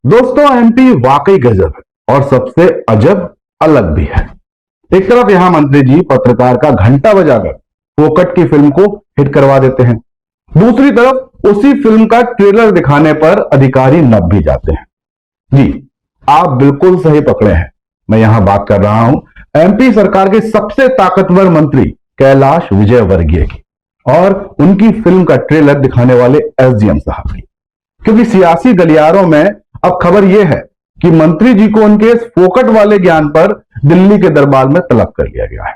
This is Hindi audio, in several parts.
दोस्तों, एमपी वाकई गजब है और सबसे अजब अलग भी है। एक तरफ यहां मंत्री जी पत्रकार का घंटा बजाकर फोकट की फिल्म को हिट करवा देते हैं, दूसरी तरफ उसी फिल्म का ट्रेलर दिखाने पर अधिकारी नप भी जाते हैं। जी, आप बिल्कुल सही पकड़े हैं। मैं यहां बात कर रहा हूं एमपी सरकार के सबसे ताकतवर मंत्री कैलाश विजयवर्गीय की और उनकी फिल्म का ट्रेलर दिखाने वाले एसडीएम साहब की। क्योंकि सियासी गलियारों में अब खबर यह है कि मंत्री जी को उनके इस फोकट वाले ज्ञान पर दिल्ली के दरबार में तलब कर लिया गया है।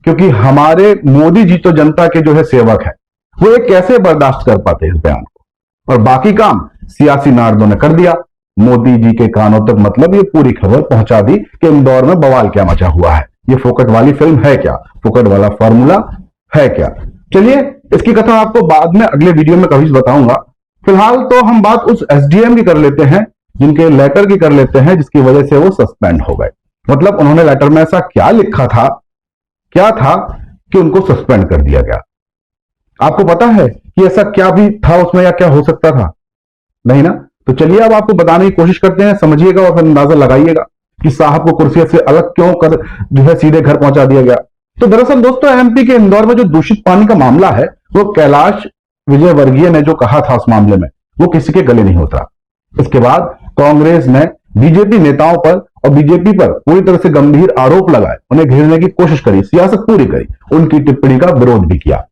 क्योंकि हमारे मोदी जी तो जनता के जो है सेवक है, वो ये कैसे बर्दाश्त कर पाते इस बयान को, और बाकी काम सियासी नार्दों ने कर दिया। मोदी जी के कानों तक मतलब ये पूरी खबर पहुंचा दी कि इंदौर में बवाल क्या मचा हुआ है, ये फोकट वाली फिल्म है क्या, फोकट वाला फॉर्मूला है क्या। चलिए, इसकी कथा आपको बाद में अगले वीडियो में कभी बताऊंगा। फिलहाल तो हम बात उस एसडीएम की कर लेते हैं, जिनके लेटर की कर लेते हैं, जिसकी वजह से वो सस्पेंड हो गए। मतलब उन्होंने लेटर में ऐसा क्या लिखा था, क्या था कि उनको सस्पेंड कर दिया गया। आपको पता है कि ऐसा क्या भी था उसमें या क्या हो सकता था? नहीं ना? तो चलिए अब आपको बताने की कोशिश करते हैं, समझिएगा और फिर अंदाजा लगाइएगा कि साहब को कुर्सी से अलग क्यों कर जो है सीधे घर पहुंचा दिया गया। तो दरअसल दोस्तों, एमपी के इंदौर में जो दूषित पानी का मामला है, वो कैलाश विजयवर्गीय ने जो कहा था उस मामले में, वो किसी के गले नहीं होता। इसके बाद कांग्रेस ने बीजेपी नेताओं पर और बीजेपी पर पूरी तरह से गंभीर आरोप लगाए, उन्हें घेरने की कोशिश करी, सियासत पूरी करी, उनकी टिप्पणी का विरोध भी किया।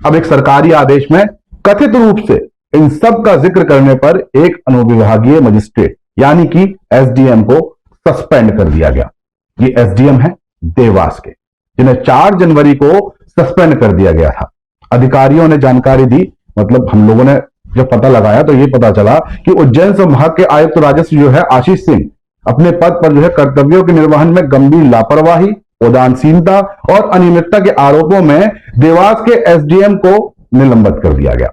अब एक सरकारी आदेश में कथित रूप से इन सब का जिक्र करने पर एक अनुविभागीय मजिस्ट्रेट यानी कि एसडीएम को सस्पेंड कर दिया गया। ये एसडीएम है देवास के, जिन्हें 4 जनवरी को सस्पेंड कर दिया गया था। अधिकारियों ने जानकारी दी, मतलब हम लोगों ने जब पता लगाया तो ये पता चला कि उज्जैन संभाग के आयुक्त राजस्व जो है आशीष सिंह अपने पद पर जो है कर्तव्यों के निर्वहन में गंभीर लापरवाही, उदासीनता और अनियमितता के आरोपों में देवास के एसडीएम को निलंबित कर दिया गया।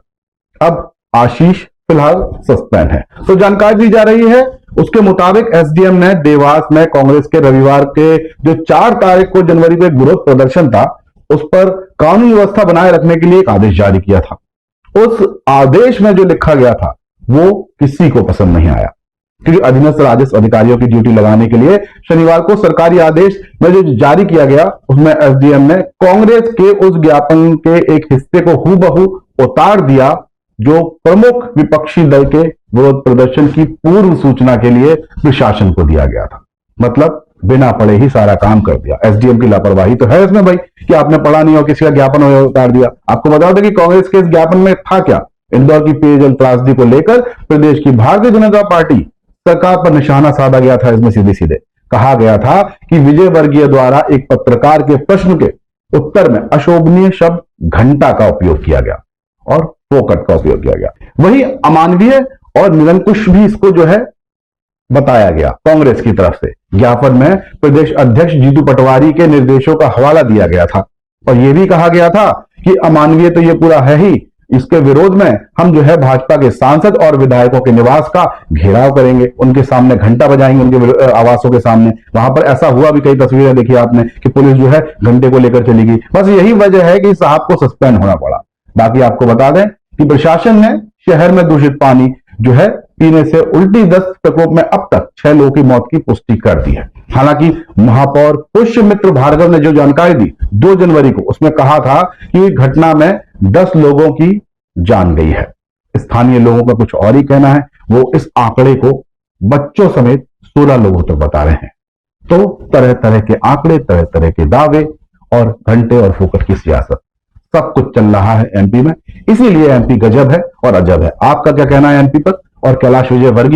अब आशीष फिलहाल सस्पेंड है। तो जानकारी दी जा रही है, उसके मुताबिक एसडीएम ने देवास में कांग्रेस के रविवार के जो 4 तारीख को जनवरी को एक विरोध प्रदर्शन था, उस पर कानून व्यवस्था बनाए रखने के लिए एक आदेश जारी किया था। उस आदेश में जो लिखा गया था वो किसी को पसंद नहीं आया, क्योंकि अधीनस्थ राजस्व अधिकारियों की ड्यूटी लगाने के लिए शनिवार को सरकारी आदेश में जो जारी किया गया, उसमें एसडीएम ने कांग्रेस के उस ज्ञापन के एक हिस्से को हूबहू उतार दिया जो प्रमुख विपक्षी दल के विरोध प्रदर्शन की पूर्व सूचना के लिए प्रशासन को दिया गया था। मतलब बिना पढ़े ही सारा काम कर दिया। एसडीएम की लापरवाही तो है इसमें भाई, कि आपने पढ़ा नहीं हो, किसी का ज्ञापन उतार दिया। आपको बता दें कि कांग्रेस के इस ज्ञापन में था क्या, इंदौर की पेयजल त्रासदी को लेकर प्रदेश की भारतीय जनता पार्टी सरकार पर निशाना साधा गया था। इसमें सीधे सीधे कहा गया था कि विजयवर्गीय द्वारा एक पत्रकार के प्रश्न के उत्तर में अशोभनीय शब्द घंटा का उपयोग किया गया और फोकट का उपयोग किया गया। वही अमानवीय और निरंकुश भी इसको जो है बताया गया कांग्रेस की तरफ से। ज्ञापन में प्रदेश अध्यक्ष जीतू पटवारी के निर्देशों का हवाला दिया गया था और यह भी कहा गया था कि अमानवीय तो यह पूरा है ही, इसके विरोध में हम जो है भाजपा के सांसद और विधायकों के निवास का घेराव करेंगे, उनके सामने घंटा बजाएंगे, उनके आवासों के सामने। वहां पर ऐसा हुआ भी, कई तस्वीरें देखी आपने कि पुलिस जो है घंटे को लेकर चली गई। बस यही वजह है कि साहब को सस्पेंड होना पड़ा। बाकी आपको बता दें कि प्रशासन ने शहर में दूषित पानी जो है पीने से उल्टी दस्त प्रकोप में अब तक 6 लोगों की मौत की पुष्टि कर दी है। हालांकि महापौर पुष्यमित्र भार्गव ने जो जानकारी दी 2 जनवरी को, उसमें कहा था कि घटना में 10 लोगों की जान गई है। स्थानीय लोगों का कुछ और ही कहना है, वो इस आंकड़े को बच्चों समेत 16 लोगों तक बता रहे हैं। तो तरह तरह के आंकड़े, तरह तरह के दावे और घंटे और फोकट की सियासत, सब कुछ चल रहा है एमपी में। इसीलिए एमपी गजब है और अजब है। आपका क्या कहना है एमपी पर और कैलाश विजयवर्गीय